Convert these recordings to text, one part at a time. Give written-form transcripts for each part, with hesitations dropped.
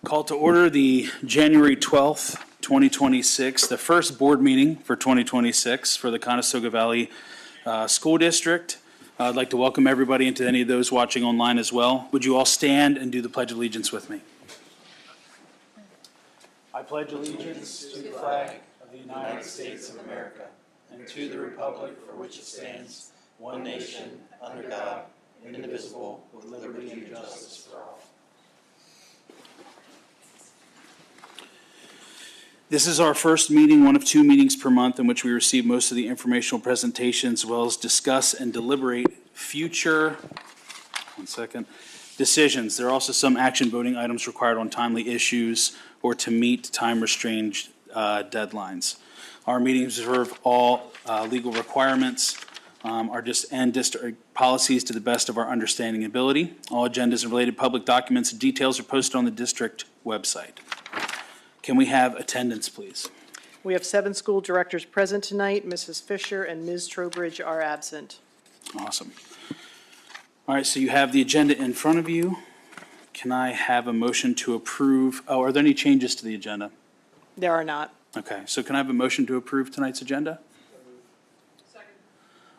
Call to order the January 12th, 2026, the first board meeting for 2026 for the Conestoga Valley School District. I'd like to welcome everybody and to any of those watching online as well. Would you all stand and do the Pledge of Allegiance with me? I pledge allegiance to the flag of the United States of America and to the republic for which it stands, one nation, under God, indivisible, with liberty and justice for all. This is our first meeting, one of two meetings per month, in which we receive most of the informational presentations, as well as discuss and deliberate future decisions. There are also some action voting items required on timely issues or to meet time-restrained deadlines. Our meetings observe all legal requirements and district policies to the best of our understanding and ability. All agendas and related public documents and details are posted on the district website. Can we have attendance, please? We have 7 school directors present tonight. Mrs. Fisher and Ms. Trowbridge are absent. Awesome. All right, so you have the agenda in front of you. Can I have a motion to approve? Oh, are there any changes to the agenda? There are not. Okay, so can I have a motion to approve tonight's agenda? Second.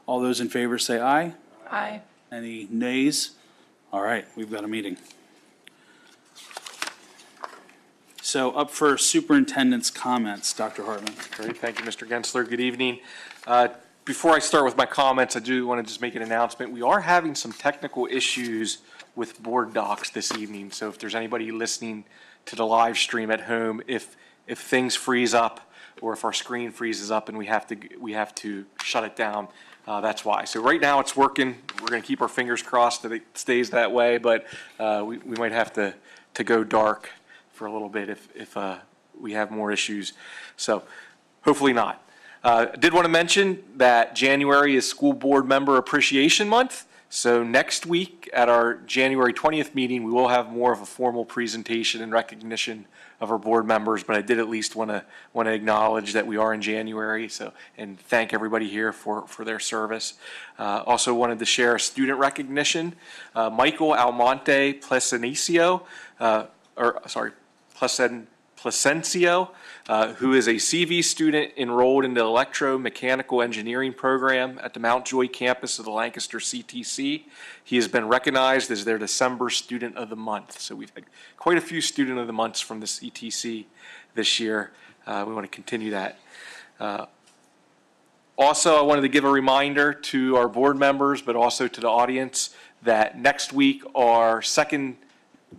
All those in favor say aye. Aye. Any nays? All right, we've got a meeting. So up first, superintendent's comments. Dr. Hartman. Great, thank you, Mr. Gensler. Good evening. Before I start with my comments, I do want to just make an announcement. We are having some technical issues with board docs this evening. So if there's anybody listening to the live stream at home, if things freeze up or if our screen freezes up and we have to shut it down, that's why. So right now it's working. We're going to keep our fingers crossed that it stays that way, but we might have to go dark for a little bit if we have more issues. So hopefully not. I did want to mention that January is School Board Member Appreciation Month. So next week at our January 20th meeting, we will have more of a formal presentation and recognition of our board members, but I did at least want to acknowledge that we are in January, and thank everybody here for their service. Also wanted to share a student recognition. Michael Almonte Placencio, who is a CV student enrolled in the electromechanical engineering program at the Mount Joy campus of the Lancaster CTC. He has been recognized as their December Student of the Month. So we've had quite a few Student of the Months from the CTC this year. We want to continue that. Also, I wanted to give a reminder to our board members, but also to the audience, that next week our second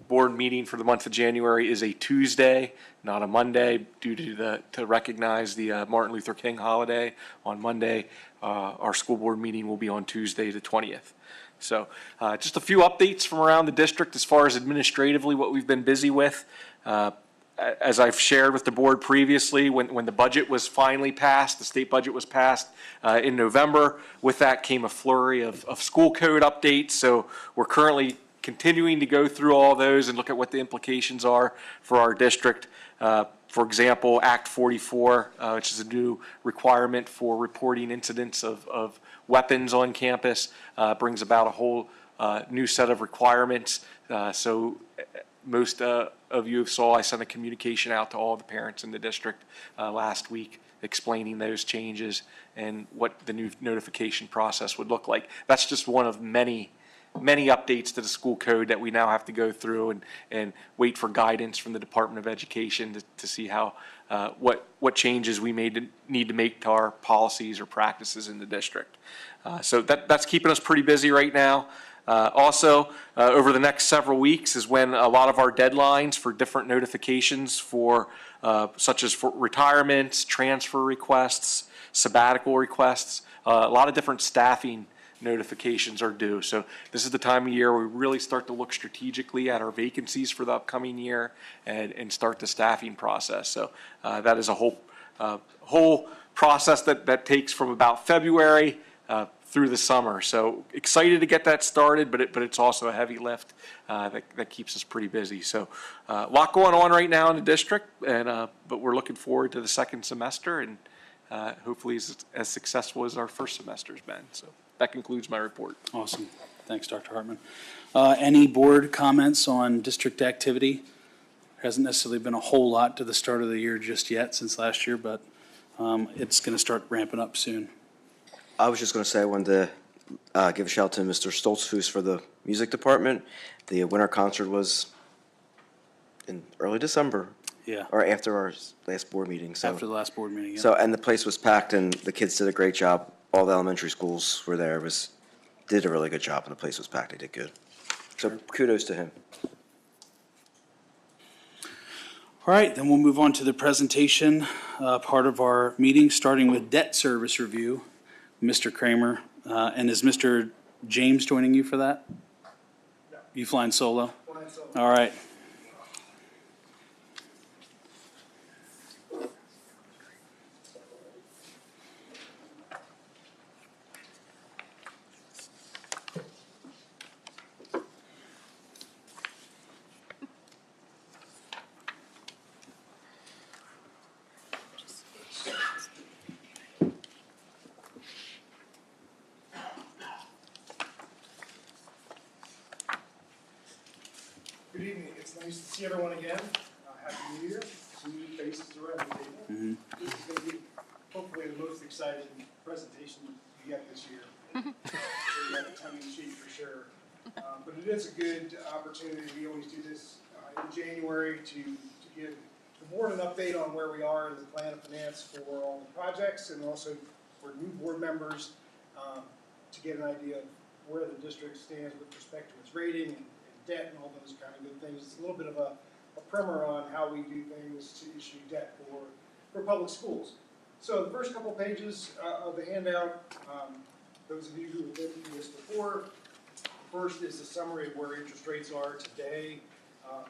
board meeting for the month of January is a Tuesday, not a Monday, due to recognize the Martin Luther King holiday on Monday. Our school board meeting will be on Tuesday the 20th. So just a few updates from around the district as far as administratively what we've been busy with. As I've shared with the board previously, when the budget was finally passed, the state budget was passed in November. With that came a flurry of school code updates. So we're currently continuing to go through all those and look at what the implications are for our district. For example, Act 44, which is a new requirement for reporting incidents of weapons on campus, brings about a whole new set of requirements. So most of you saw I sent a communication out to all the parents in the district last week explaining those changes and what the new notification process would look like. That's just one of many updates to the school code that we now have to go through and wait for guidance from the Department of Education to see how what changes we need to make to our policies or practices in the district. So that's keeping us pretty busy right now. Also, over the next several weeks is when a lot of our deadlines for different notifications for such as for retirements, transfer requests, sabbatical requests, a lot of different staffing notifications are due. So this is the time of year where we really start to look strategically at our vacancies for the upcoming year and start the staffing process. So that is a whole process that takes from about February through the summer. So excited to get that started, but it's also a heavy lift that keeps us pretty busy. So a lot going on right now in the district, but we're looking forward to the second semester and hopefully as successful as our first semester's been. So that concludes my report. Awesome. Thanks, Dr. Hartman. Any board comments on district activity? hasn't necessarily been a whole lot to the start of the year just yet since last year, but it's going to start ramping up soon. I was just going to say I wanted to give a shout to Mr. Stoltzfus for the music department. The winter concert was in early December, Yeah, or after our last board meeting. So, after the last board meeting. Yeah. so and the place was packed, and the kids did a great job. All the elementary schools were there. Did a really good job, and the place was packed. They did good. So kudos to him. All right, then we'll move on to the presentation part of our meeting, starting with debt service review. Mr. Kramer, and is Mr. James joining you for that? No. You flying solo? Flying solo. All right. Good evening. It's nice to see everyone again. Happy New Year. Some new faces around the table. This is going to be hopefully the most exciting presentation you get this year. So you have a tongue in cheek for sure. But it is a good opportunity. We always do this in January to give the board an update on where we are in the plan of finance for all the projects, and also for new board members to get an idea of where the district stands with respect to its rating and debt and all those kind of good things. It's a little bit of a primer on how we do things to issue debt for public schools. So the first couple pages of the handout, those of you who have been through this before, first is a summary of where interest rates are today.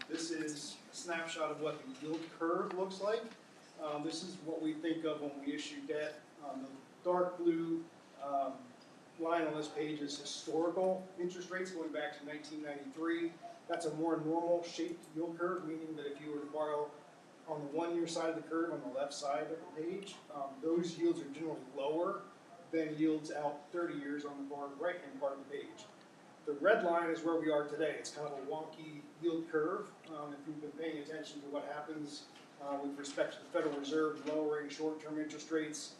This is a snapshot of what the yield curve looks like. This is what we think of when we issue debt. The dark blue line on this page is historical interest rates going back to 1993. That's a more normal shaped yield curve, meaning that if you were to borrow on the 1-year side of the curve on the left side of the page, those yields are generally lower than yields out 30 years on the far right-hand part of the page. The red line is where we are today. It's kind of a wonky yield curve. If you've been paying attention to what happens with respect to the Federal Reserve lowering short-term interest rates,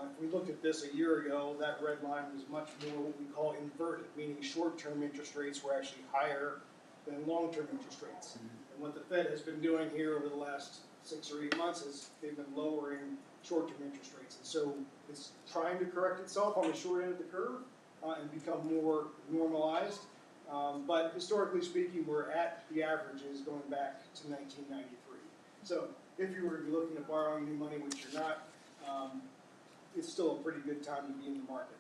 if we looked at this a year ago, that red line was much more what we call inverted, meaning short-term interest rates were actually higher than long-term interest rates. And what the Fed has been doing here over the last 6 or 8 months is they've been lowering short-term interest rates. And so it's trying to correct itself on the short end of the curve and become more normalized. But historically speaking, we're at the averages going back to 1993. So if you were to be looking at borrowing new money, which you're not, it's still a pretty good time to be in the market.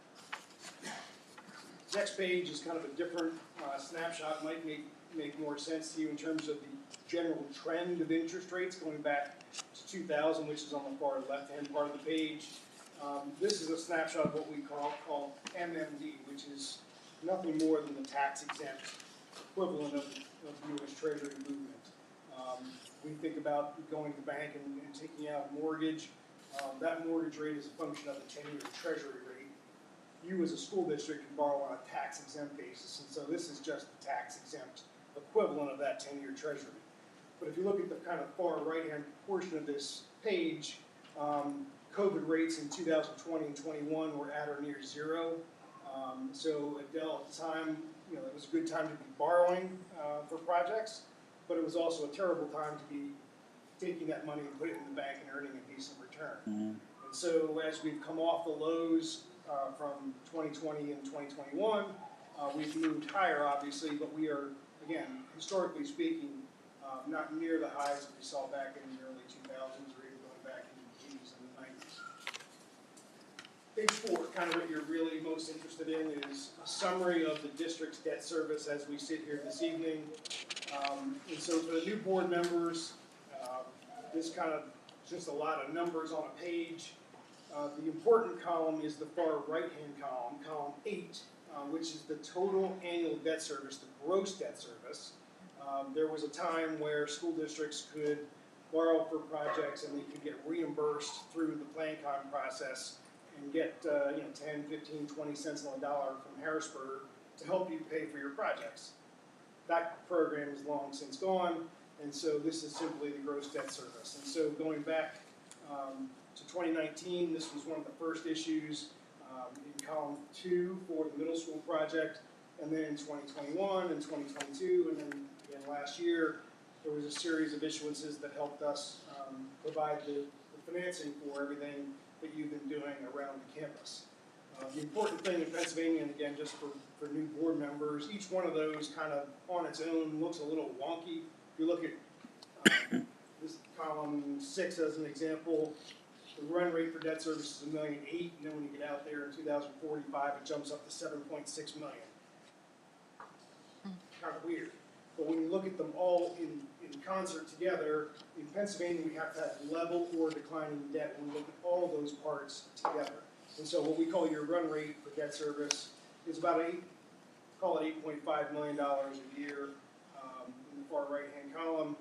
Next page is kind of a different snapshot, might make more sense to you in terms of the general trend of interest rates going back to 2000, which is on the far left-hand part of the page. This is a snapshot of what we call MMD, which is nothing more than the tax-exempt equivalent of U.S. Treasury movement. We think about going to the bank and taking out a mortgage. That mortgage rate is a function of the 10-year Treasury rate. You as a school district can borrow on a tax-exempt basis, and so this is just the tax-exempt equivalent of that 10-year Treasury. But if you look at the kind of far right-hand portion of this page, COVID rates in 2020 and 21 were at or near zero. So Adele, at the time, it was a good time to be borrowing for projects, but it was also a terrible time to be taking that money and putting it in the bank and earning a decent return. And so as we've come off the lows from 2020 and 2021, we've moved higher, obviously, but we are, again, historically speaking, not near the highs that we saw back in the early 2000s or even going back in the 80s and the 90s. Page 4, kind of what you're really most interested in, is a summary of the district's debt service as we sit here this evening. And so for the new board members, this kind of just a lot of numbers on a page. The important column is the far right-hand column, column 8, which is the total annual debt service, the gross debt service. There was a time where school districts could borrow for projects and they could get reimbursed through the PlanCon process and get 10, 15, 20 cents on the dollar from Harrisburg to help you pay for your projects. That program is long since gone, And so this is simply the gross debt service. And so going back to 2019, this was one of the first issues in column 2 for the middle school project. And then in 2021 and 2022, and then again last year, there was a series of issuances that helped us provide the financing for everything that you've been doing around the campus. The important thing in Pennsylvania, and again, just for new board members, each one of those kind of on its own looks a little wonky. If you look at this column 6 as an example, the run rate for debt service is $1.8 million, and then when you get out there in 2045, it jumps up to $7.6 million. Kind of weird. But when you look at them all in concert together, in Pennsylvania, we have to have level or declining debt when we look at all those parts together. And so what we call your run rate for debt service is about call it $8.5 million a year in the far right-hand column.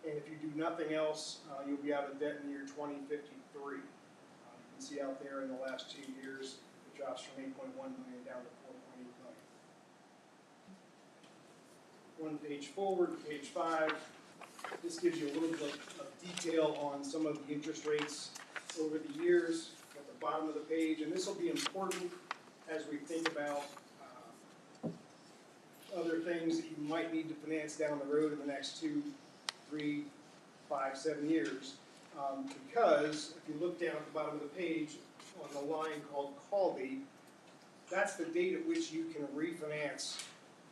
And if you do nothing else, you'll be out of debt in the year 2053. You can see out there in the last 2 years, it drops from 8.1 million down to 4.8 million. One page forward, page 5. This gives you a little bit of detail on some of the interest rates over the years at the bottom of the page. And this will be important as we think about other things that you might need to finance down the road in the next 2, 3, 5, 7 years. Because if you look down at the bottom of the page on the line called call date, that's the date at which you can refinance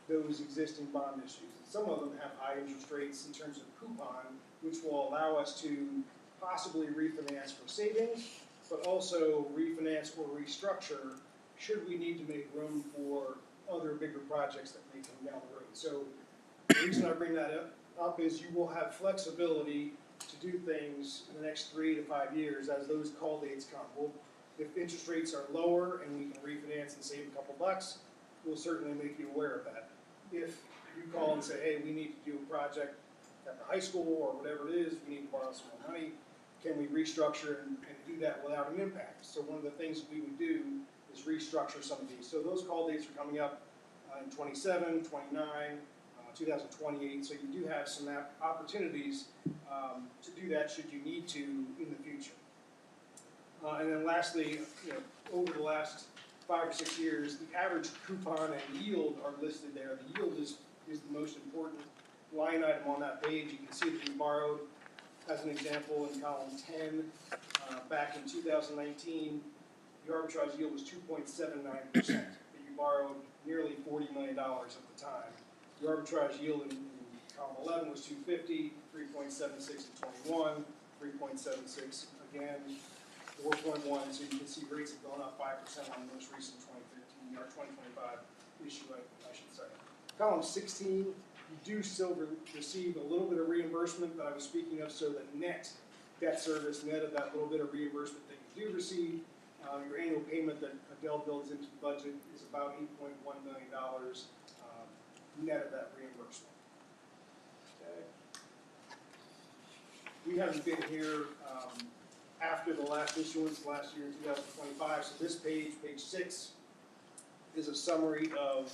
those existing bond issues. And some of them have high interest rates in terms of coupon, which will allow us to possibly refinance for savings, but also refinance or restructure should we need to make room for other bigger projects that may come down the road. So the reason I bring that up is you will have flexibility to do things in the next 3 to 5 years as those call dates come. Well, if interest rates are lower and we can refinance and save a couple bucks, we'll certainly make you aware of that. If you call and say, hey, we need to do a project at the high school or whatever it is, we need to borrow some more money, can we restructure and do that without an impact? So one of the things we would do is restructure some of these. So those call dates are coming up in 27, 29, 2028. So you do have some opportunities to do that should you need to in the future. And then lastly, over the last 5 or 6 years, the average coupon and yield are listed there. The yield is the most important line item on that page. You can see that we borrowed, as an example, in column 10, back in 2019, the arbitrage yield was 2.79%, but you borrowed nearly $40 million at the time. The arbitrage yield in column 11 was 250, 3.76 in 21, 3.76 again, 4.1, so you can see rates have gone up 5% on the most recent 2015 or 2025 issue, I should say. Column 16, you do still receive a little bit of reimbursement that I was speaking of, so the net debt service, net of that little bit of reimbursement that you do receive, your annual payment that Adele builds into the budget is about $8.1 million net of that reimbursement. Okay. We haven't been here after the last issuance last year in 2025. So this page, page 6, is a summary of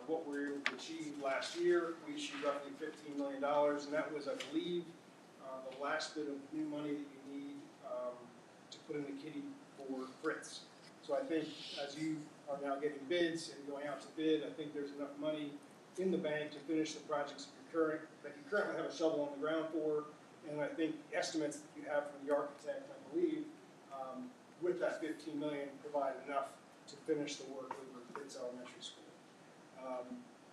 what we were able to achieve last year. We issued roughly $15 million, and that was, I believe, the last bit of new money that you need to put in the kitty for Fritz. So I think as you are now getting bids and going out to bid, I think there's enough money in the bank to finish the projects that you currently have a shovel on the ground for. And I think the estimates that you have from the architect, I believe, with that $15 million provide enough to finish the work over at Fritz Elementary School.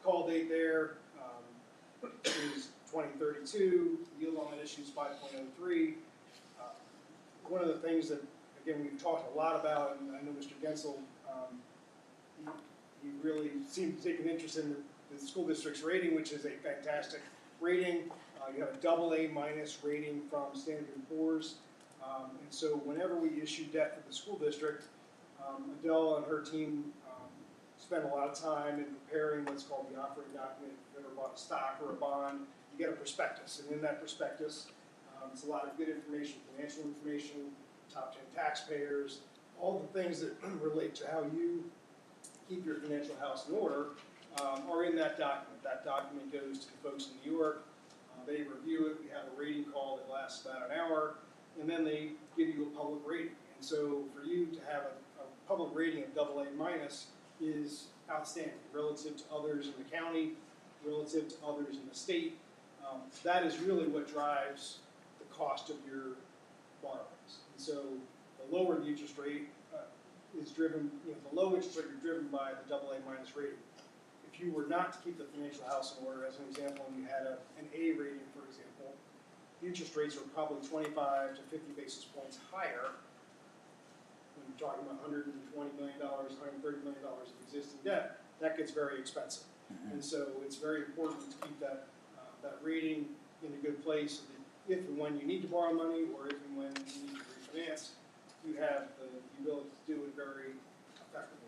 Call date there is 2032. Yield on that issue is 5.03. One of the things that, again, we've talked a lot about, and I know Mr. Gensel, he really seemed to take an interest in the school district's rating, which is a fantastic rating. You have a AA- rating from Standard & Poor's. And so whenever we issue debt for the school district, Adele and her team spend a lot of time in preparing what's called the offering document. If you've ever bought a stock or a bond, you get a prospectus. And in that prospectus, it's a lot of good information, financial information, top 10 taxpayers, all the things that relate to how you keep your financial house in order are in that document. That document goes to the folks in New York. They review it, we have a rating call that lasts about an hour, and then they give you a public rating. And so for you to have a public rating of AA minus is outstanding relative to others in the county, relative to others in the state. That is really what drives the cost of your borrowings. And so the lower the interest rate is driven, the low interest rate is driven by the AA minus rating. If you were not to keep the financial house in order, as an example, and you had an A rating, for example, the interest rates are probably 25 to 50 basis points higher. When you're talking about $120 million, $130 million of existing debt, that gets very expensive. And so it's very important to keep that rating in a good place so that if and when you need to borrow money or if and when you need to refinance, you have the ability to do it very effectively.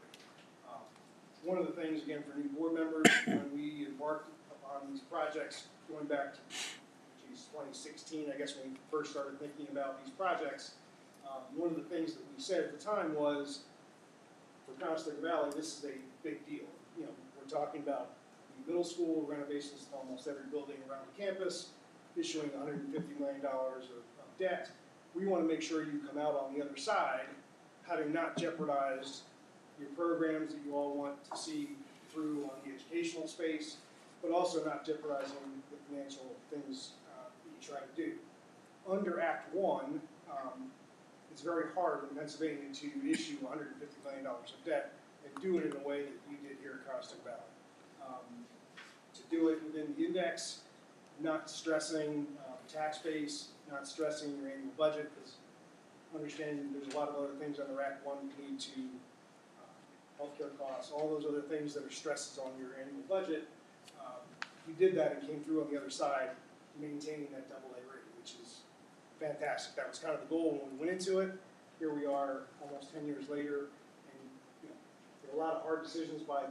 One of the things, again, for new board members, when we embarked upon these projects, going back to 2016, I guess when we first started thinking about these projects, one of the things that we said at the time was, for Conestoga Valley, this is a big deal. We're talking about the middle school renovations to almost every building around the campus, issuing $150 million of debt. We want to make sure you come out on the other side, having not jeopardized your programs that you all want to see through on the educational space, but also not jeopardizing the financial things that you try to do. Under Act 1, it's very hard in Pennsylvania to issue $150 million of debt and do it in a way that you did here at Conestoga Valley. To do it within the index, not stressing the tax base, not stressing your annual budget, because understanding there's a lot of other things under Act 1 you need to healthcare costs, all those other things that are stresses on your annual budget. You did that and came through on the other side, maintaining that AA rating, which is fantastic. That was kind of the goal when we went into it. Here we are, almost 10 years later, and there were a lot of hard decisions by,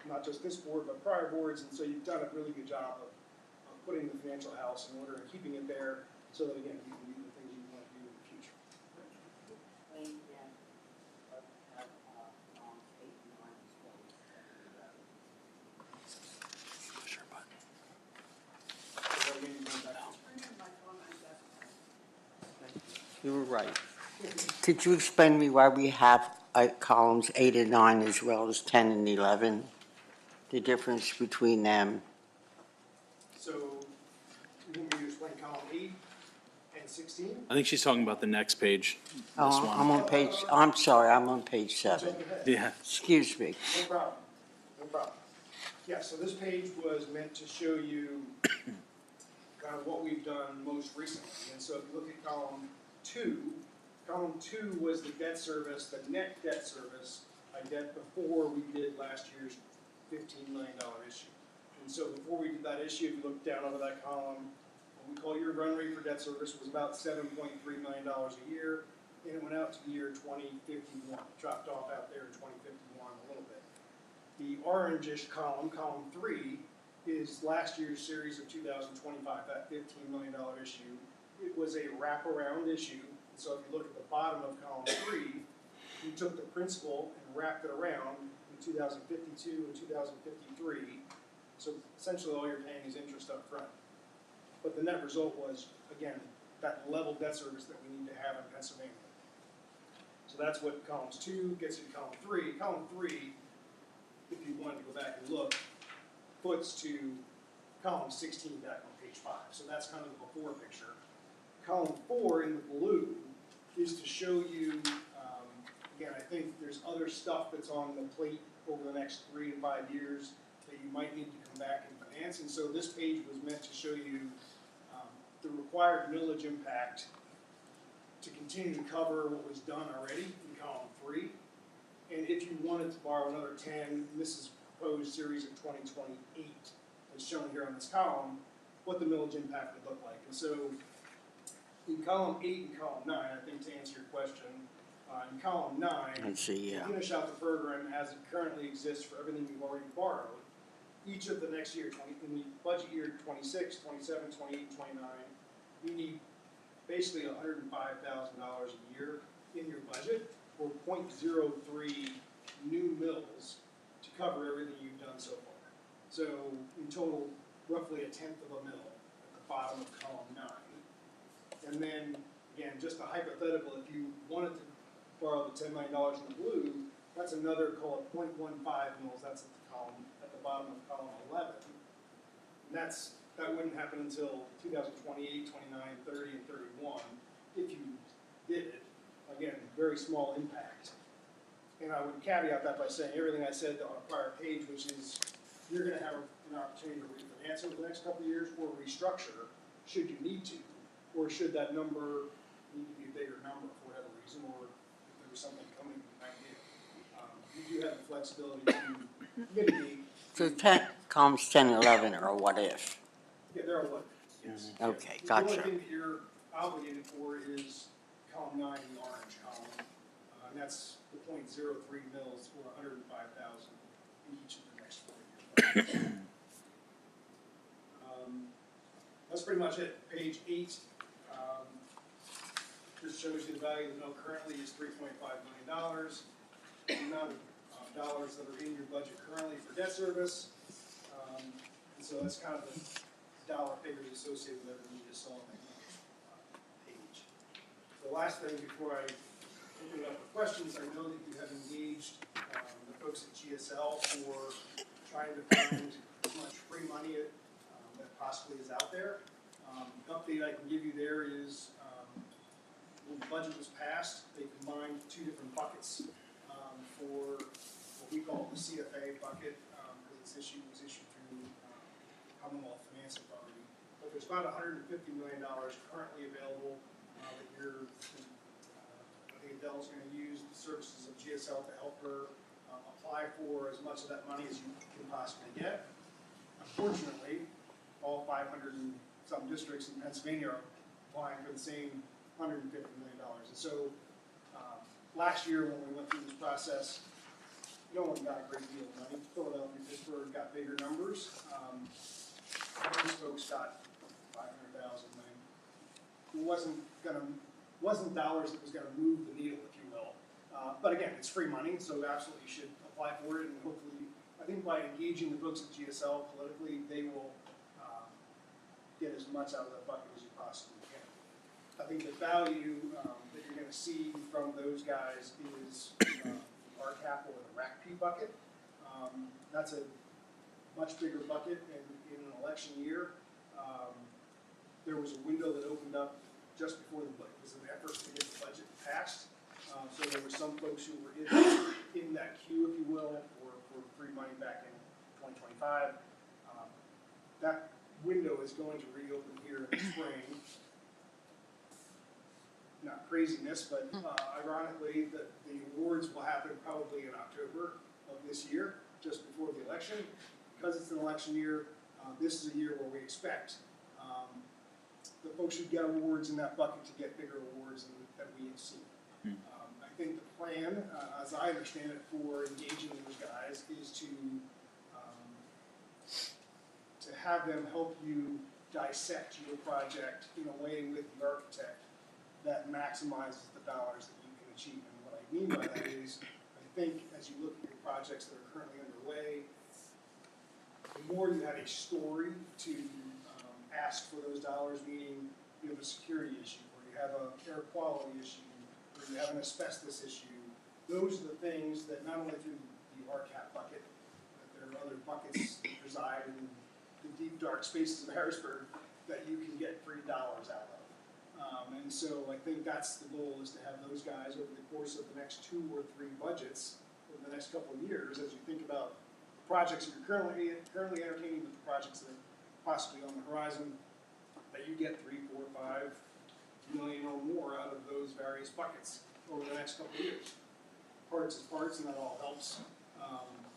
not just this board but prior boards, and so you've done a really good job of putting the financial house in order and keeping it there, so that again you can do the things you want to do in the future. You were right. Could you explain to me why we have columns 8 and 9 as well as 10 and 11? The difference between them? So, you want me to explain column 8 and 16? I think she's talking about the next page, this Oh, one. I'm on page, I'm sorry, I'm on page 7. Jump ahead. Yeah. Excuse me. No problem, no problem. Yeah, so this page was meant to show you kind of what we've done most recently. And so if you look at column 2 was the debt service, the net debt service, debt before we did last year's $15 million issue. And so before we did that issue, if you look down over that column, what we call your run rate for debt service was about $7.3 million a year, and it went out to the year 2051. It dropped off out there in 2051 a little bit. The orangish column, column 3, is last year's series of 2025, that $15 million issue. It was a wraparound issue. So if you look at the bottom of column 3, you took the principal and wrapped it around in 2052 and 2053. So essentially all you're paying is interest up front. But the net result was, again, that level debt service that we need to have in Pennsylvania. So that's what columns 2 gets you to column 3. Column 3, if you wanted to go back and look, foots to column 16 back on page 5. So that's kind of the before picture. Column 4 in the blue is to show you, again, I think there's other stuff that's on the plate over the next 3 to 5 years that you might need to come back and finance. And so this page was meant to show you the required millage impact to continue to cover what was done already in column 3. And if you wanted to borrow another 10, this is proposed series of 2028, as shown here on this column, what the millage impact would look like. And so in column 8 and column 9, I think to answer your question, in column 9, to finish out the program as it currently exists for everything you've already borrowed, each of the next year, in the budget year 26, 27, 28, and 29, you need basically $105,000 a year in your budget for 0.03 new mills to cover everything you've done so far. So in total, roughly 1/10 of a mill at bottom of column 9. And then, again, just a hypothetical, if you wanted to borrow the $10 million in the blue, that's another, call it 0.15 mils, that's at the bottom of column 11. And that wouldn't happen until 2028, 29, 30, and 31, if you did it. Again, very small impact. And I would caveat that by saying everything I said on a prior page, which is you're gonna have an opportunity to refinance over the next couple of years or restructure, should you need to, or should that number need to be a bigger number for whatever reason, or if there was something coming you might need. You do have the flexibility to mitigate. So columns 10 and 11 are what if? Yeah, there are what, yes. Okay, The only gotcha. thing that you're obligated for is column 9, the orange column, and that's the 0.03 mils or 105,000 in each of the next 4 years. That's pretty much it. Page 8 just shows you the value of the note currently is $3.5 million. The amount of dollars that are in your budget currently for debt service. And so that's kind of the dollar figures associated with everything you just saw on that page. The last thing before I open it up for questions, I know that you have engaged the folks at GSL for trying to find as much free money that possibly is out there. The update I can give you there is when the budget was passed, they combined 2 different buckets for what we call the CFA bucket, because this issue was issued through Commonwealth Finance Authority. But there's about $150 million currently available that you're, I think Adele's going to use the services of GSL to help her apply for as much of that money as you can possibly get. Unfortunately, all 500 and some districts in Pennsylvania are applying for the same $150 million. And so last year when we went through this process, no one got a great deal of money. Philadelphia, Pittsburgh got bigger numbers. These folks got 500,000. It wasn't dollars that was going to move the needle, if you will. But again, it's free money, so absolutely you should apply for it. And hopefully, I think by engaging the folks at GSL politically, they will get as much out of that bucket as you possibly can. I think the value that you're going to see from those guys is the RCAP or the RACP bucket. That's a much bigger bucket in an election year. There was a window that opened up just before the budget. It was an effort to get the budget passed. So there were some folks who were in that queue, if you will, for free money back in 2025. That window is going to reopen here in the spring. Not craziness, but ironically, the awards will happen probably in October of this year, just before the election. Because it's an election year, this is a year where we expect the folks who get awards in that bucket to get bigger awards than we have seen. I think the plan, as I understand it, for engaging those guys is to have them help you dissect your project in a way with the architect that maximizes the dollars that you can achieve. And what I mean by that is, I think as you look at your projects that are currently underway, the more you have a story to ask for those dollars, meaning you have a security issue, or you have an air quality issue, or you have an asbestos issue, those are the things that not only through the RCAP bucket, but there are other buckets that reside in the deep, dark spaces of Harrisburg that you can get free dollars out of. And so I think that's the goal, is to have those guys over the course of the next 2 or 3 budgets over the next couple of years, as you think about the projects that you're currently entertaining, but the projects that are possibly on the horizon, that you get 3, 4, 5 million or more out of those various buckets over the next couple of years. Parts is parts, and that all helps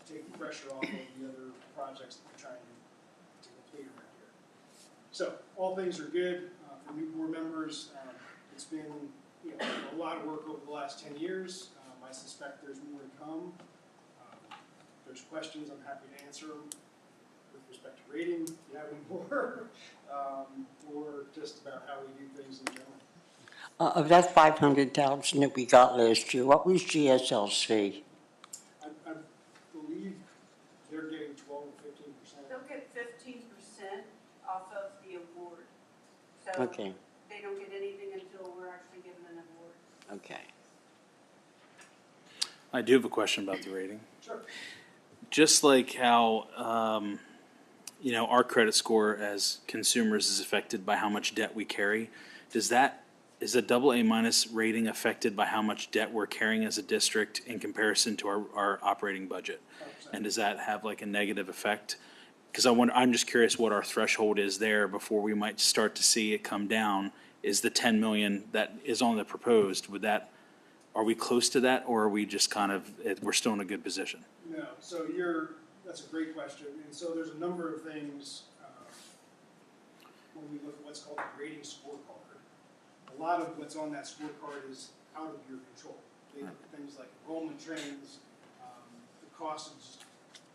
take the pressure off of the other projects that you're trying to complete around here. So all things are good for new board members. It's been a lot of work over the last 10 years. I suspect there's more to come. If there's questions, I'm happy to answer them with respect to rating, if you have any more, or just about how we do things in general. Of that 500,000 that we got last year, what was GSL's fee? I believe they're getting 12 or 15%. They'll get 15% off of the award. So Okay, they don't get anything until we're actually given an award. okay. I do have a question about the rating. Sure. Just like how, our credit score as consumers is affected by how much debt we carry, is a double A minus rating affected by how much debt we're carrying as a district in comparison to our operating budget? And does that have like a negative effect? Because I'm just curious what our threshold is there before we might start to see it come down. Is the 10 million that is on the proposed, are we close to that, or are we just we're still in a good position? No, so that's a great question. And so there's a number of things when we look at what's called the rating scorecard. A lot of what's on that scorecard is out of your control. They look at things like enrollment trends,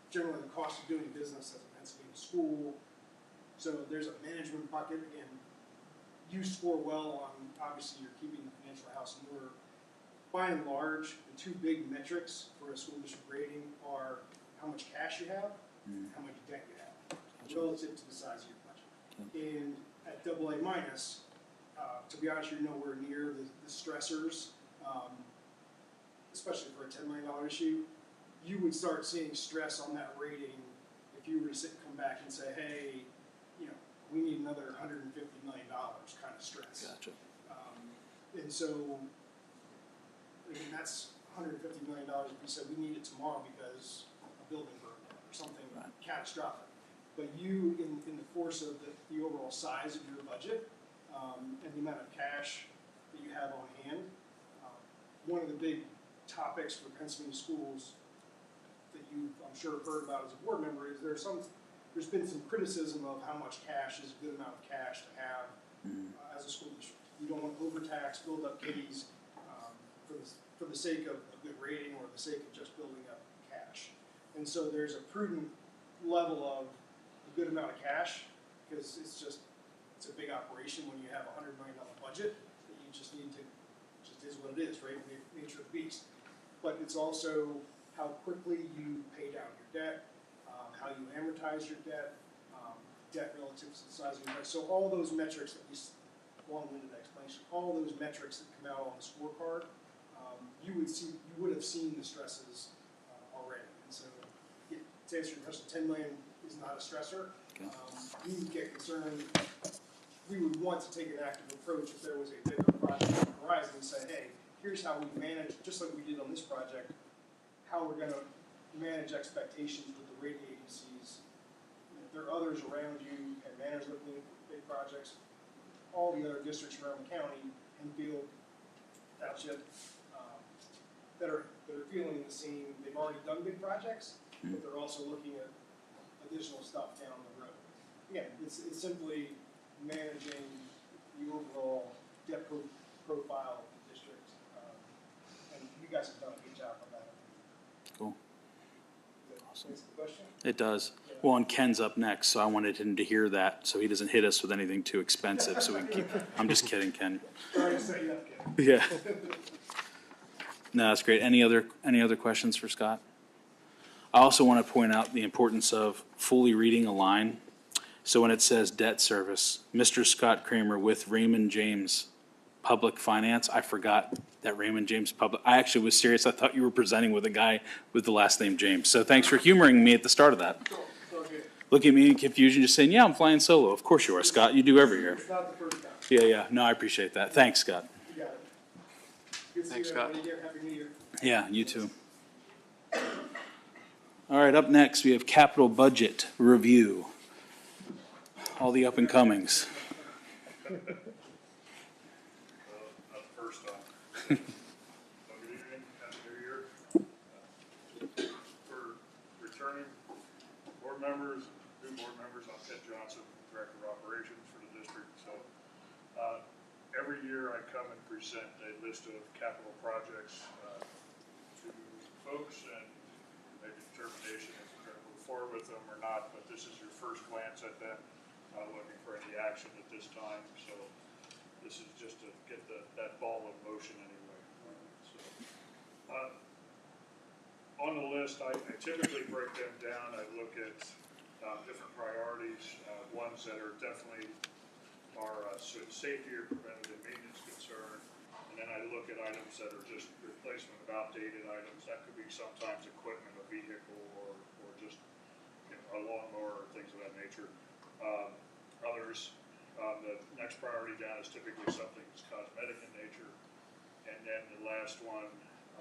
generally the cost of doing business as a Pennsylvania school. So there's a management bucket, and you score well on, obviously, you're keeping the financial house in order. By and large, the two big metrics for a school district rating are how much cash you have, and how much debt you have, relative to the size of your budget. And at double A minus, to be honest, you're nowhere near the stressors, especially for a $10 million issue. You would start seeing stress on that rating if you were to come back and say, hey, we need another $150 million kind of stress. Gotcha. And so, again, that's $150 million if we said we need it tomorrow because a building burned down or something catastrophic. But you, in the course of the overall size of your budget and the amount of cash that you have on hand, one of the big topics for Pennsylvania schools that you, I'm sure, have heard about as a board member is there's been some criticism of how much cash is a good amount of cash to have as a school district. You don't want to overtax, build up kitties for the sake of a good rating or the sake of just building up cash. And so there's a prudent level of a good amount of cash because it's a big operation when you have a $100 million budget that you just need to, just is what it is, right? Nature of the beast. But it's also how quickly you pay down your debt, how you amortize your debt, debt relative to the size of your debt. So all those metrics, at least long-winded explanation, all those metrics that come out on the scorecard, you would have seen the stresses already. And so, to answer your question, 10 million is not a stressor. We would get concerned. We would want to take an active approach if there was a bigger project on the horizon and say, hey, here's how we manage, just like we did on this project, how we're going to manage expectations with the rating agencies. If there are others around you and manage looking at big projects, all the other districts around the county, Enfield, Township, that are feeling the same. They've already done big projects, but they're also looking at additional stuff down the road. Again, it's simply managing the overall debt profile of the district, and you guys have done a good job on that. Cool. Awesome. Answer the question? It does. Well, and Ken's up next, so I wanted him to hear that so he doesn't hit us with anything too expensive. So we can keep. I'm just kidding, Ken. Sorry to set you up, Ken. Yeah. No, that's great. Any other questions for Scott? I also want to point out the importance of fully reading a line. So when it says debt service, Mr. Scott Kramer with Raymond James Public Finance, I forgot that Raymond James Public. I actually was serious. I thought you were presenting with a guy with the last name James. So thanks for humoring me at the start of that. Look at me in confusion, just saying, yeah, I'm flying solo. Of course you are, Scott. You do every year. It's not the first time. Yeah. No, I appreciate that. Thanks, Scott. You got it. Good to see Thanks, you, Scott. everybody. Happy New Year. Yeah, you too. All right, up next, we have capital budget review. All the up and comings. First off, good evening, happy New Year. For returning board members, new board members, I'm Ted Johnson, Director of Operations for the district. So every year I come and present a list of capital projects to folks and make a determination if we're going to move forward with them or not. But this is your first glance at them. Not looking for any action at this time. So this is just to get that ball in motion anyway. On the list, I typically break them down. I look at different priorities, ones that are definitely are safety or preventative maintenance concern. And then I look at items that are just replacement of outdated items. That could be sometimes equipment, a vehicle, or just a lawnmower, or things of that nature. Others, the next priority down is typically something that's cosmetic in nature. And then the last one,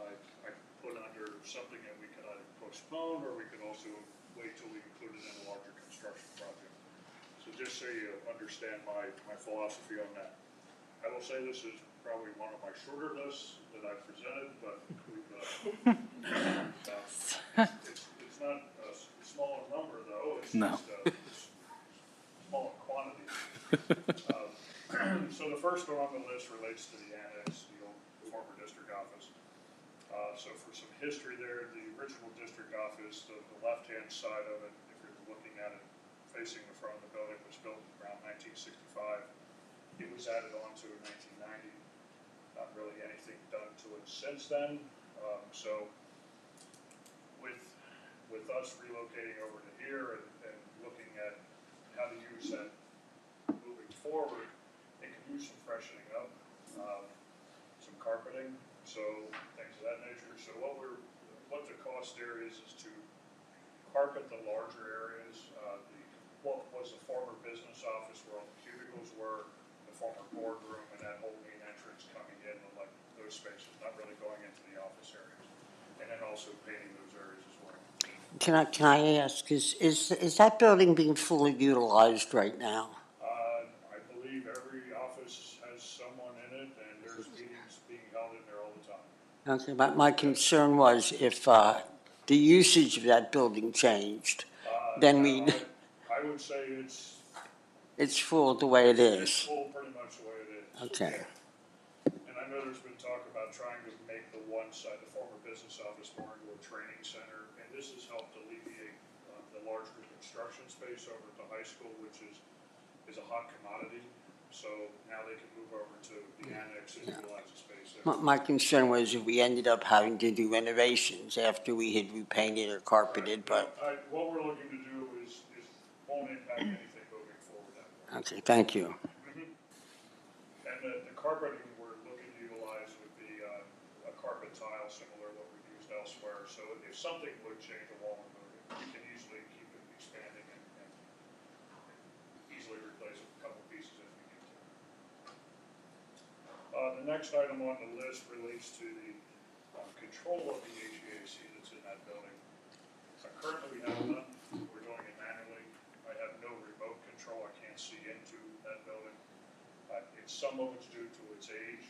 I put under something that we could either postpone, or we could also wait till we include it in a larger construction project. So just so you understand my philosophy on that. I will say this is probably one of my shorter lists that I've presented, but we've, it's not a small in number though, it's No. just, it's small in quantity. So the first one on the list relates to the annex, the old former district office. So for some history there, the original district office, the left-hand side of it, if you're looking at it facing the front of the building, was built around 1965. It was added on to in 1990. Not really anything done to it since then. So with us relocating over to here and looking at how to use that moving forward, it can use some freshening up, some carpeting, so things of that nature. So what the cost there is to carpet the larger areas, what was the former business office where all the cubicles were, the former boardroom, and that whole main entrance coming in, like those spaces, not really going into the office areas. And then also painting those areas as well. Can I ask, is that building being fully utilized right now? I believe every office has someone in it, and there's meetings being held in there all the time. Okay, my concern was if the usage of that building changed, then No, I would say it's full the way it it's is. full pretty much the way it is. Okay. And I know there's been talk about trying to make the one side, the former business office, more into a training center, and this has helped alleviate the larger construction space over at the high school, which is a hot commodity. So now they can move over to the annex and utilize the space there. My concern was if we ended up having to do renovations after we had repainted or carpeted, but, What we're looking to do is won't impact anything moving forward that way. okay, thank you. And the carpeting we're looking to utilize would be a carpet tile similar to what we've used elsewhere. So if something would change the wall and move it, we can easily keep it expanding and easily replace a couple pieces if we need to. The next item on the list relates to the control of the HVAC that's in that building. Currently we have none. We're doing it manually. I have no remote control. I can't see into that building. Some of it's due to its age.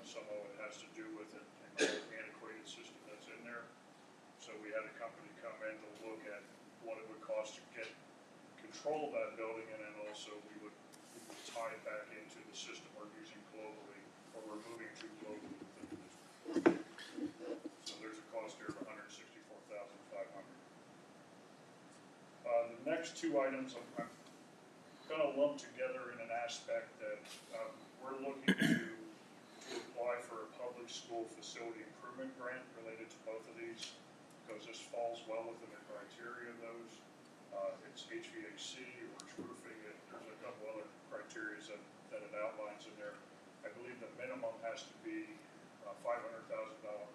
Some of it has to do with an antiquated system that's in there. So we had a company come in to look at what it would cost to get control of that building, and then also we would tie it back into the system we're using globally, or we're moving to globally within the district. So there's a cost here of $164,500. The next two items I'm going to lump together in an aspect that we're looking to apply for a public school facility improvement grant related to both of these, because this falls well within the criteria of those. It's HVAC, or it's roofing, and there's a couple other criteria that it outlines in there. I believe the minimum has to be a $500,000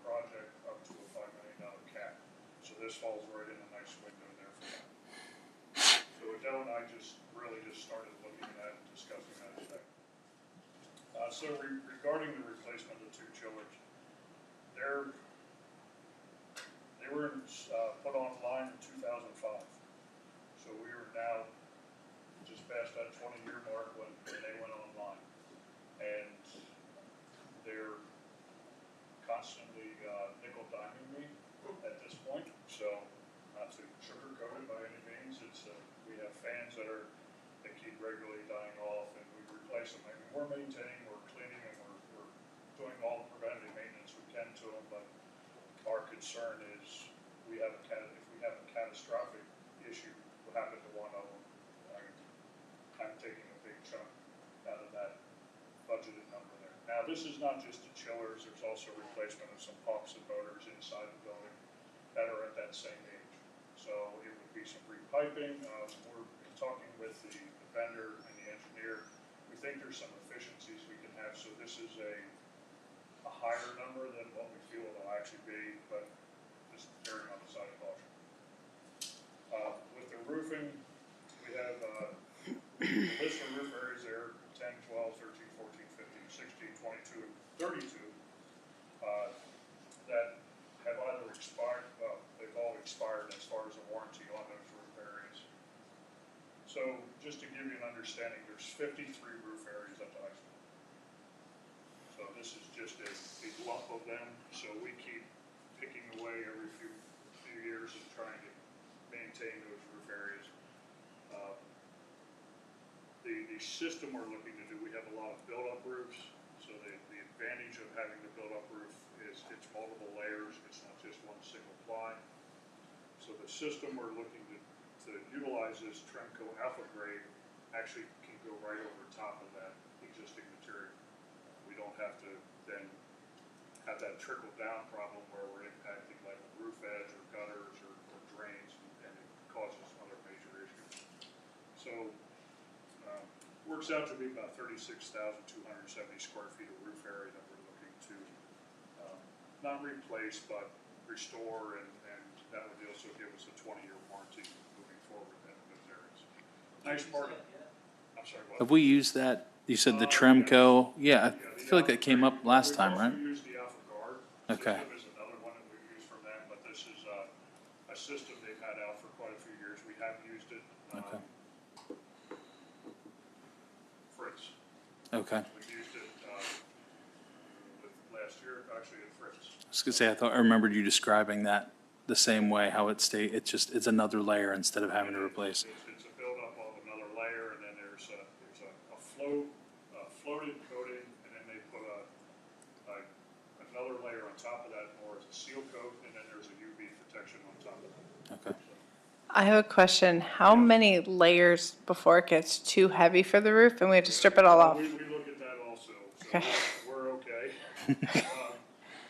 project up to a $5 million cap. So this falls right in a nice window there for that. So Adele and I just started looking at and discussing that today. So regarding the replacement of the two chillers, they were put online in 2005. So we are now just past that 20-year mark when they went online. And they're constantly nickel-diming me at this point. So not to sugarcoat it by any means, we have fans that keep regularly dying off, and we replace them. I mean, we're maintaining, we're cleaning, and we're doing all the preventative maintenance we can to them, but our concern is if we have a catastrophic issue, what happened to one of them, I'm taking a big chunk out of that budgeted number there. Now, this is not just the chillers, there's also replacement of some pumps and motors inside the building that are at that same age. So it would be some repiping. We're talking with the vendor and the engineer. We think there's some efficiencies we can have, so this is a higher number than what we feel it'll actually be, but just erring on the side of caution. With the roofing, we have a list of roof areas there, 10, 12, 13, 14, 15, 16, 22, and 32, that have either expired, well, they've all expired as far as the warranty on those roof areas. So just to give you an understanding, there's 53 roof areas at the high school. So this is just a lump of them, so we keep picking away every few years and trying to maintain those roof areas. The system we're looking to do, we have a lot of build-up roofs, so the advantage of having the build-up roof is it's multiple layers, it's not just one single ply. So the system we're looking to utilize this Tremco Alpha grade actually can go right over top of that existing material. We don't have to then have that trickle down problem where we're impacting like a roof edge or gutters or drains, and it causes other major issues. So works out to be about 36,270 square feet of roof area that we're looking to not replace but restore, and that would also give us a 20-year warranty moving forward in those areas. Nice part of, I'm sorry, what? Have we used that? You said the Tremco? Yeah, I feel like that came up last time, right? We also used the Alpha Guard Okay. system is another one that we've used from them, but this is a system they've had out for quite a few years. We have used it. Okay. Fritz. Okay. We used it last year, actually at Fritz. I was gonna say, I remembered you describing that the same way, how it's it's another layer instead of having to replace. It's a buildup of another layer, and then there's a floated coating, and then they put another layer on top of that more as a seal coat, and then there's a UV protection on top of that. Okay. I have a question. How many layers before it gets too heavy for the roof and we have to strip it all off? We look at that also, so Okay. we're okay.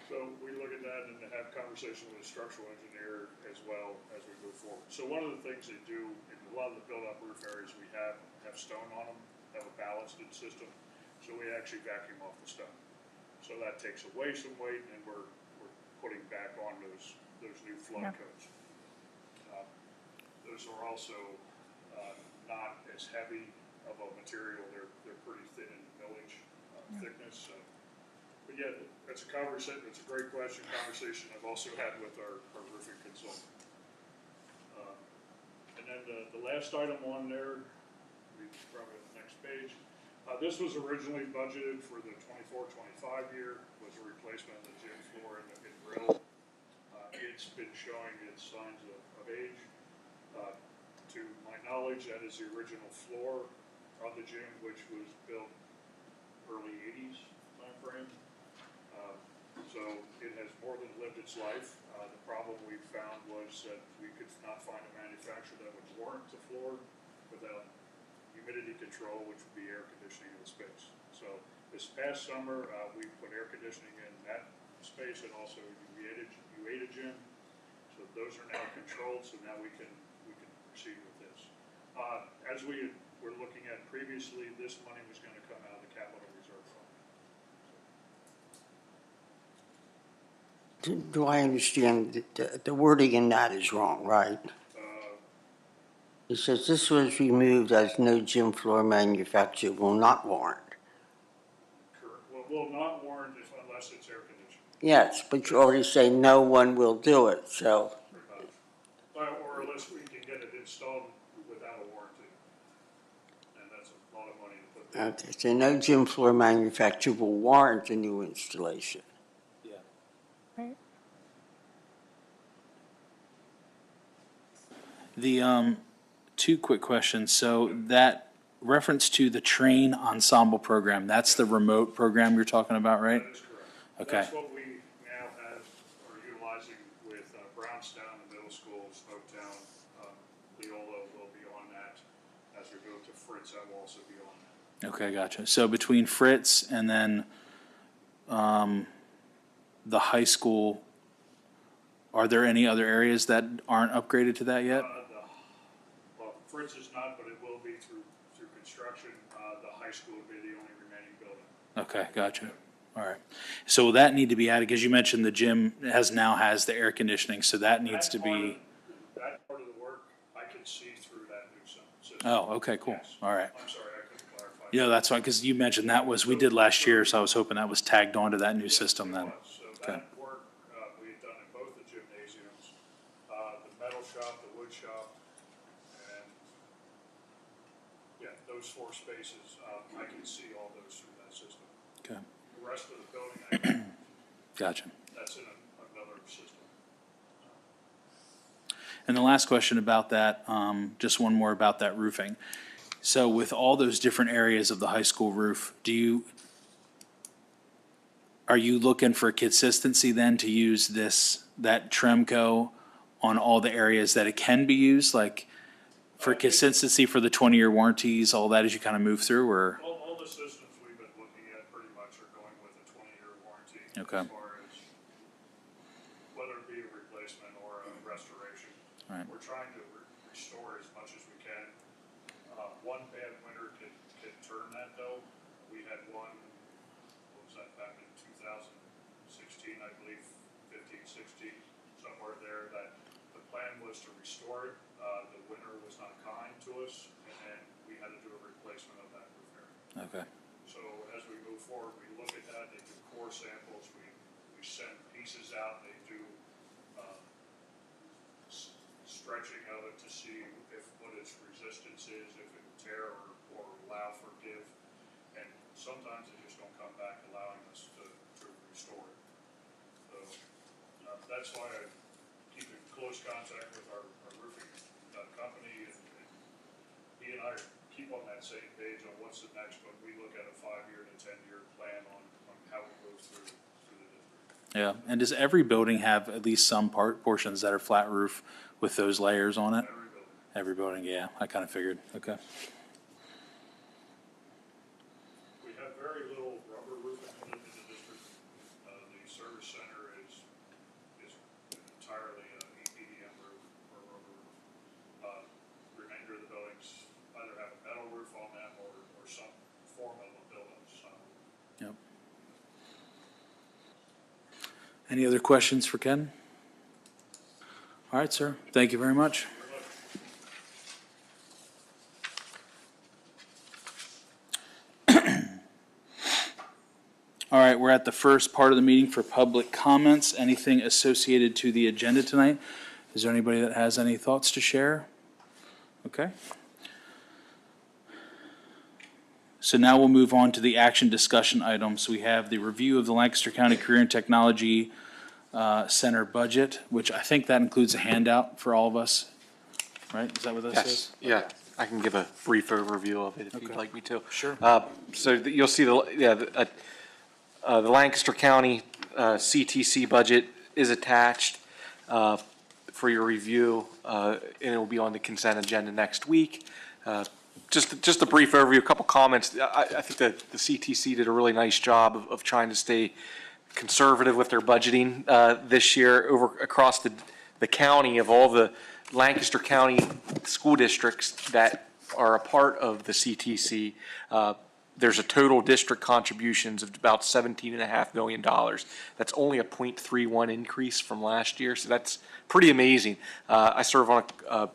So we look at that and have conversation with a structural engineer as well as we move forward. So one of the things they do in a lot of the build-up roof areas, we have stone on them, have a ballasted system, so we actually vacuum off the stone. So that takes away some weight, and we're putting back on those new flood Yeah. coats. Those are also not as heavy of a material. They're pretty thin in millage thickness. So, but yeah, that's a conversation. It's a great question. Conversation I've also had with our roofing consultant. And then the last item on there, probably the next page. This was originally budgeted for the 24-25 year. Was a replacement of the gym floor and the grill. It's been showing its signs of age. To my knowledge, that is the original floor of the gym, which was built early 80s time frame. So it has more than lived its life. The problem we found was that we could not find a manufacturer that would warrant the floor without humidity control, which would be air conditioning of the space. So this past summer, we put air conditioning in that space and also U8 gym. So those are now controlled, so now we can proceed with this. As we were looking at previously, this money was going to come out of the capital reserve fund. Do I understand that the wording in that is wrong, right? It says this was removed as no gym floor manufacturer will not warrant. Correct. Will not warrant unless it's air conditioned. Yes, but you already say no one will do it, so. Or unless we can get it installed without a warranty. And that's a lot of money to put there. Okay, so no gym floor manufacturer will warrant a new installation. Yeah. Right. The two quick questions. So that reference to the train ensemble program, that's the remote program you're talking about, right? That is correct. Okay. That's what we now are utilizing with Brownstown, the middle school, Smoketown. Leola will be on that. As we go to Fritz, I will also be on that. Okay, gotcha. So between Fritz and then the high school, are there any other areas that aren't upgraded to that yet? Well, Fritz is not, but it will be through construction, the high school would be the only remaining building. Okay, gotcha. All right. So will that need to be added, because you mentioned the gym now has the air conditioning, so that needs to be, That part of the work, I can see through that new system. oh, okay, cool. Yes. All right. I'm sorry, I couldn't clarify. Yeah, that's fine, because you mentioned we did last year, so I was hoping that was tagged onto that new system then. So Okay. that work, we had done in both the gymnasiums, the metal shop, the wood shop, and, yeah, those 4 spaces, I can see all those through that system. Okay, The rest of the building, I can't. gotcha. That's in another system. And the last question about that, just one more about that roofing. So with all those different areas of the high school roof, are you looking for consistency then to use that Tremco on all the areas that it can be used? Like for consistency for the 20-year warranties, all that as you kind of move through, or? All the systems we've been looking at pretty much are going with a 20-year warranty. Okay. As far as whether it be a replacement or a restoration. Right. We're trying to restore as much as we can. One bad winter can turn that though. We had one, what was that, back in 2016, I believe, 15, 16, somewhere there, that the plan was to restore it. The winter was not kind to us, and then we had to do a replacement of that roof area. Okay, So as we move forward, we look at that, they do core samples, we send pieces out, they do stretching of it to see what its resistance is, if it will tear or allow for give. And sometimes they just don't come back allowing us to restore it. So that's why I keep in close contact with our roofing company, and he and I keep on that same page on what's the next, but we look at a 5-year to 10-year plan on how we move through the district. yeah. And does every building have at least some portions that are flat roof with those layers on it? Every building. Every building, yeah, I kind of figured. Okay. We have very little rubber roofing in the district. The service center is entirely an EPDM roof or rubber roof. Remainder of the buildings either have a metal roof on them or some form of a building. So Yep. Any other questions for Ken? All right, sir. Thank you very much. All right, we're at the first part of the meeting for public comments. Anything associated to the agenda tonight? Is there anybody that has any thoughts to share? Okay. So now we'll move on to the action discussion items. We have the review of the Lancaster County Career and Technology Center budget, which I think that includes a handout for all of us, right? Is that what this is? Yes, yeah, I can give a brief overview of it if you'd Okay. like me to. Sure. You'll see the Lancaster County CTC budget is attached for your review, and it will be on the consent agenda next week. Just a brief overview, a couple comments. I think that the CTC did a really nice job of trying to stay conservative with their budgeting this year across the county. Of all the Lancaster County school districts that are a part of the CTC, there's a total district contributions of about $17.5 million. That's only a 0.31 increase from last year, so that's pretty amazing. I serve on a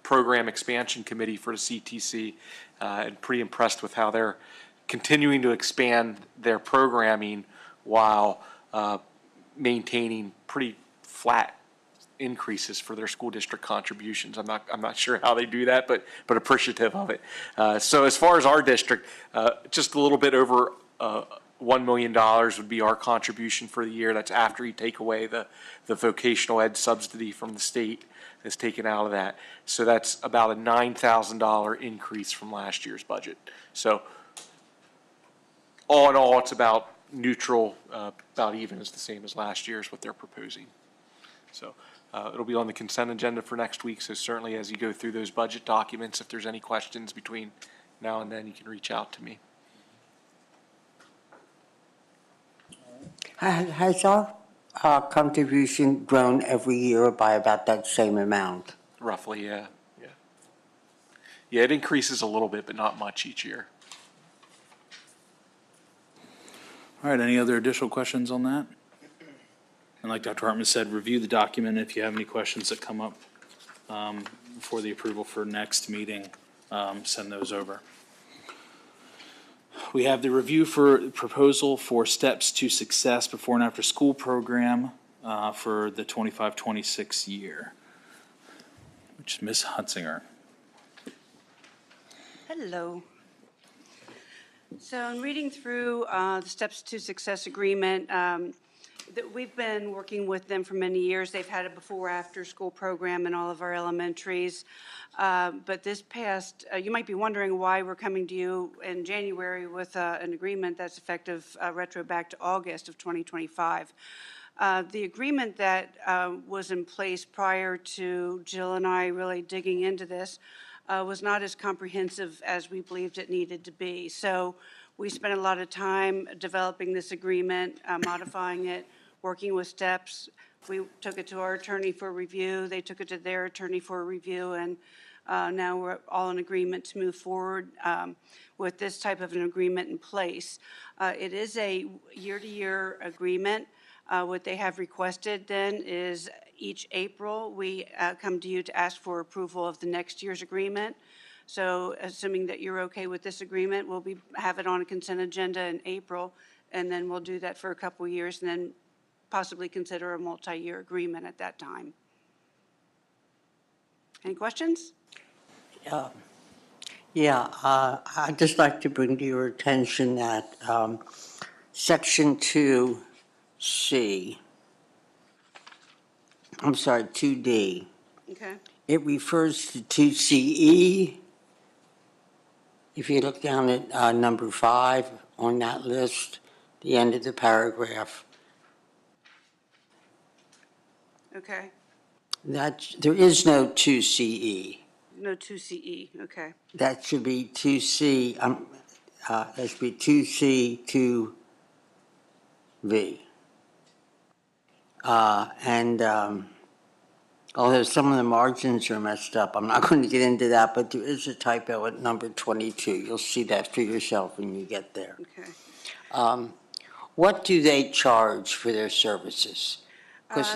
program expansion committee for the CTC, and pretty impressed with how they're continuing to expand their programming while maintaining pretty flat increases for their school district contributions. I'm not sure how they do that, but appreciative of it. So as far as our district, just a little bit over $1 million would be our contribution for the year. That's after you take away the vocational ed subsidy from the state that's taken out of that. So that's about a $9,000 increase from last year's budget. So all in all, it's about neutral, about even is the same as last year's what they're proposing. So it'll be on the consent agenda for next week. So certainly as you go through those budget documents, if there's any questions between now and then, you can reach out to me. Has our contribution grown every year by about that same amount? Roughly, yeah, yeah. Yeah, it increases a little bit, but not much each year. All right, any other additional questions on that? And like Dr. Hartman said, review the document. If you have any questions that come up before the approval for next meeting, send those over. We have the review for proposal for Steps to Success before and after school program for the 25-26 year, which is Ms. Hunsinger. Hello. So in reading through the Steps to Success agreement, that we've been working with them for many years. They've had a before-after-school program in all of our elementaries. But this past, you might be wondering why we're coming to you in January with an agreement that's effective retro back to August of 2025. The agreement that was in place prior to Jill and I really digging into this was not as comprehensive as we believed it needed to be. So we spent a lot of time developing this agreement, modifying it, working with Steps. We took it to our attorney for review. They took it to their attorney for review, and now we're all in agreement to move forward with this type of an agreement in place. It is a year-to-year agreement. What they have requested then is each April, we come to you to ask for approval of the next year's agreement. So assuming that you're okay with this agreement, we'll have it on a consent agenda in April, and then we'll do that for a couple of years, and then possibly consider a multi-year agreement at that time. Any questions? Yeah, I'd just like to bring to your attention that Section 2C, 2D, Okay. it refers to 2CE. If you look down at number 5 on that list, the end of the paragraph, Okay. there is no 2CE. No 2CE. Okay. That should be 2C, that should be 2C, 2V. Although some of the margins are messed up, I'm not going to get into that, but there is a typo at number 22. You'll see that for yourself when you get there. Okay. What do they charge for their services? Because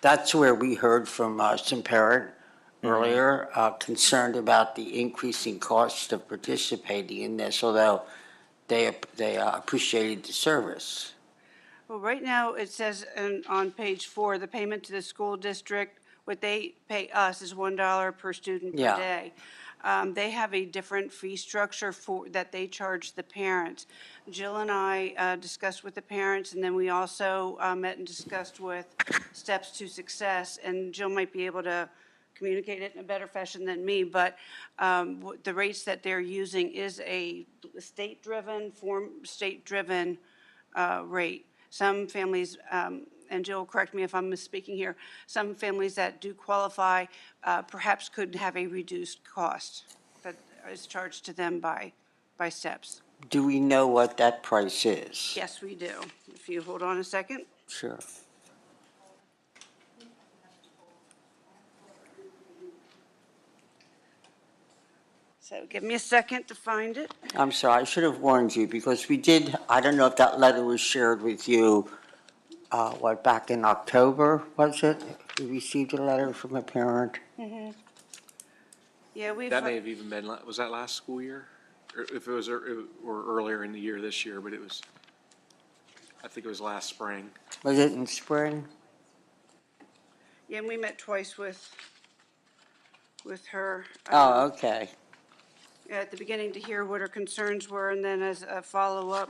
that's where we heard from some parent earlier concerned about the increasing cost of participating in this, although they appreciated the service. Well, right now, it says on page 4, the payment to the school district, what they pay us is $1 per student per Yeah. day. They have a different fee structure that they charge the parents. Jill and I discussed with the parents, and then we also met and discussed with Steps to Success, and Jill might be able to communicate it in a better fashion than me, but the rates that they're using is a state-driven rate. Some families, and Jill, correct me if I'm misspeaking here, some families that do qualify perhaps could have a reduced cost that is charged to them by Steps. Do we know what that price is? Yes, we do. If you hold on a second. Sure. So give me a second to find it. I'm sorry, I should have warned you because we did, I don't know if that letter was shared with you, back in October, was it? We received a letter from a parent. Yeah, we've. That may have even been, was that last school year? Or if it was, or earlier in the year this year, but it was, I think it was last spring. Was it in spring? Yeah, and we met twice with her. Oh, okay. At the beginning to hear what her concerns were, and then as a follow-up.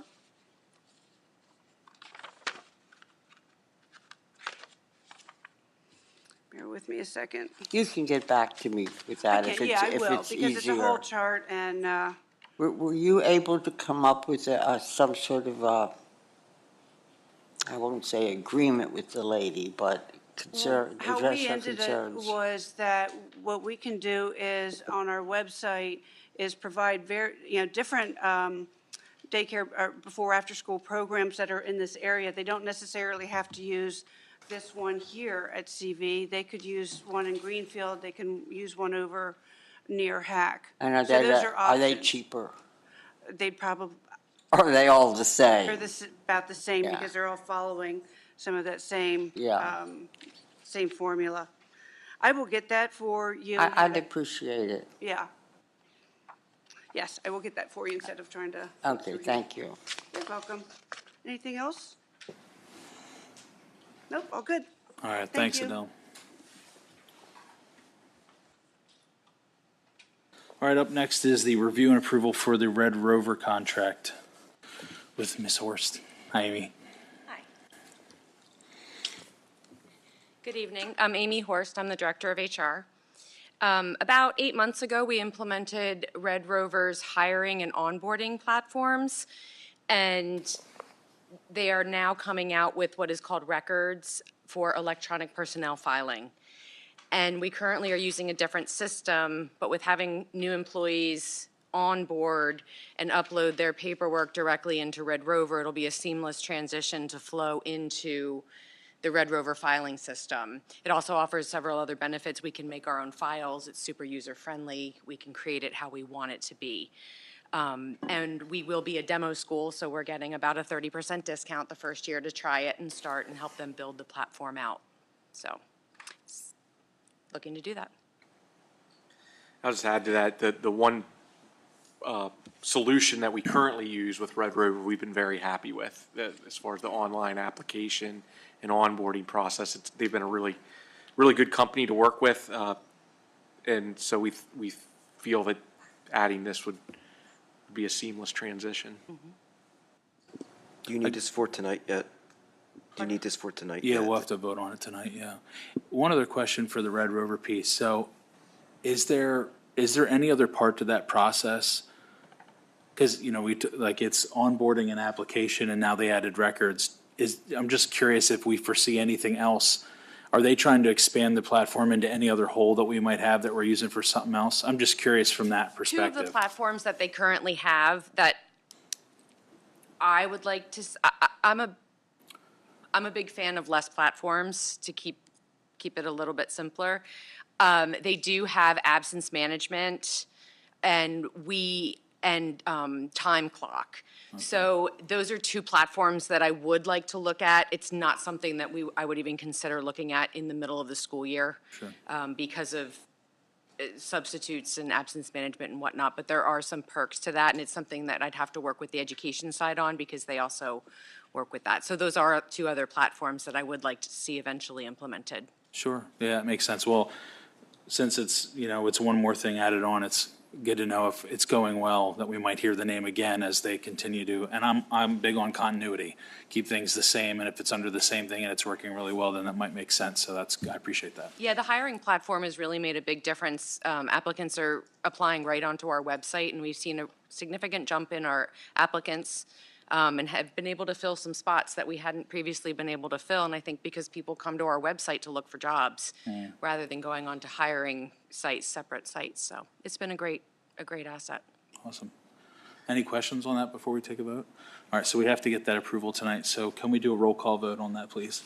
Bear with me a second. You can get back to me with that if Yeah, I it's will, because it's a whole easier. chart, and Were you able to come up with some sort of, I won't say agreement with the lady, but how address we her ended it concerns? was that what we can do is, on our website, is provide different daycare or before after-school programs that are in this area. They don't necessarily have to use this one here at CV. They could use one in Greenfield. They can use one over near Hack. And are So they, those are they options. cheaper? They'd probably, Or are they all the same? they're about the same Yeah. because they're all following some of that same, Yeah. same formula. I will get that for you. I'd appreciate it. Yeah. Yes, I will get that for you instead of trying to. Okay, thank you. You're welcome. Anything else? Nope, all good. All right, Thank thanks, you. Adele. All right, up next is the review and approval for the Red Rover contract with Ms. Horst. Hi, Amy. Hi. Good evening. I'm Amy Horst. I'm the Director of HR. About 8 months ago, we implemented Red Rover's hiring and onboarding platforms, and they are now coming out with what is called records for electronic personnel filing. And we currently are using a different system, but with having new employees on board and upload their paperwork directly into Red Rover, it'll be a seamless transition to flow into the Red Rover filing system. It also offers several other benefits. We can make our own files. It's super user-friendly. We can create it how we want it to be. And we will be a demo school, so we're getting about a 30% discount the first year to try it and start and help them build the platform out. So, looking to do that. I'll just add to that, the one solution that we currently use with Red Rover, we've been very happy with, as far as the online application and onboarding process. They've been a really, really good company to work with, and so we feel that adding this would be a seamless transition. Do you need this for tonight yet? Do you need this for tonight Yeah, yet? we'll have to vote on it tonight, yeah. One other question for the Red Rover piece. So is there any other part to that process? Because, you know, like it's onboarding an application and now they added records. I'm just curious if we foresee anything else. Are they trying to expand the platform into any other hole that we might have that we're using for something else? I'm just curious from that Two perspective. of the platforms that they currently have that I would like to, I'm a big fan of less platforms to keep it a little bit simpler. They do have absence management and time clock. So those are two platforms that I would like to look at. It's not something that I would even consider looking at in the middle of the school year. Sure. Because of substitutes and absence management and whatnot, but there are some perks to that, and it's something that I'd have to work with the education side on because they also work with that. So those are two other platforms that I would like to see eventually implemented. Sure, yeah, it makes sense. Well, since it's, you know, it's one more thing added on, it's good to know if it's going well, that we might hear the name again as they continue to, and I'm big on continuity. Keep things the same, and if it's under the same thing and it's working really well, then that might make sense, so I appreciate that. Yeah, the hiring platform has really made a big difference. Applicants are applying right onto our website, and we've seen a significant jump in our applicants and have been able to fill some spots that we hadn't previously been able to fill. And I think because people come to our website to look for jobs rather than going on to hiring sites, separate sites. So it's been a great asset. Awesome. Any questions on that before we take a vote? All right, so we have to get that approval tonight, so can we do a roll call vote on that, please?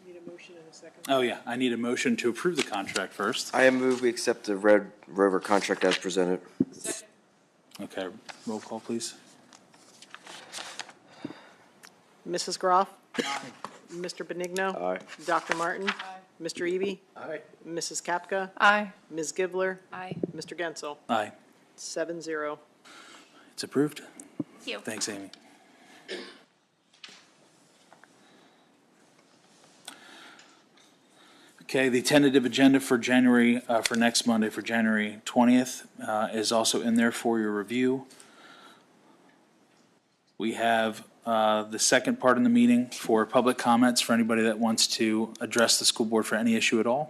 Need a motion and a second? Oh, yeah, I need a motion to approve the contract first. I move we accept the Red Rover contract as presented. Okay, roll call, please. Mrs. Groff? Mr. Benigno? Aye. Dr. Martin? Mr. Eby? Aye. Mrs. Kapka? Aye. Ms. Gibler? Aye. Mr. Gensel? Aye, 7-0. it's approved. Thank you. Thanks, Amy. Okay, the tentative agenda for January, for next Monday, for January 20th, is also in there for your review. We have the second part in the meeting for public comments for anybody that wants to address the school board for any issue at all.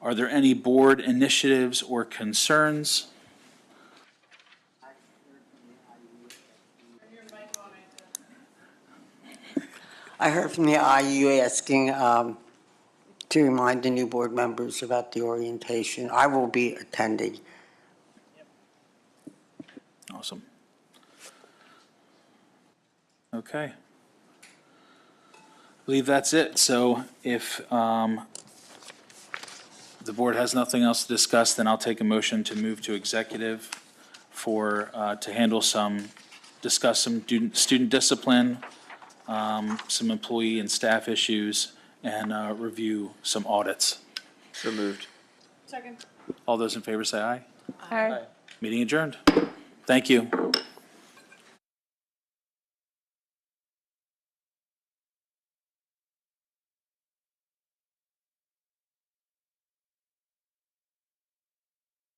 Are there any board initiatives or concerns? I heard from the IU asking to remind the new board members about the orientation. I will be attending. Awesome. Okay. I believe that's it. So if the board has nothing else to discuss, then I'll take a motion to move to executive to handle discuss some student discipline, some employee and staff issues, and review some audits. So moved. All those in favor say aye. Aye. Meeting adjourned. Thank you.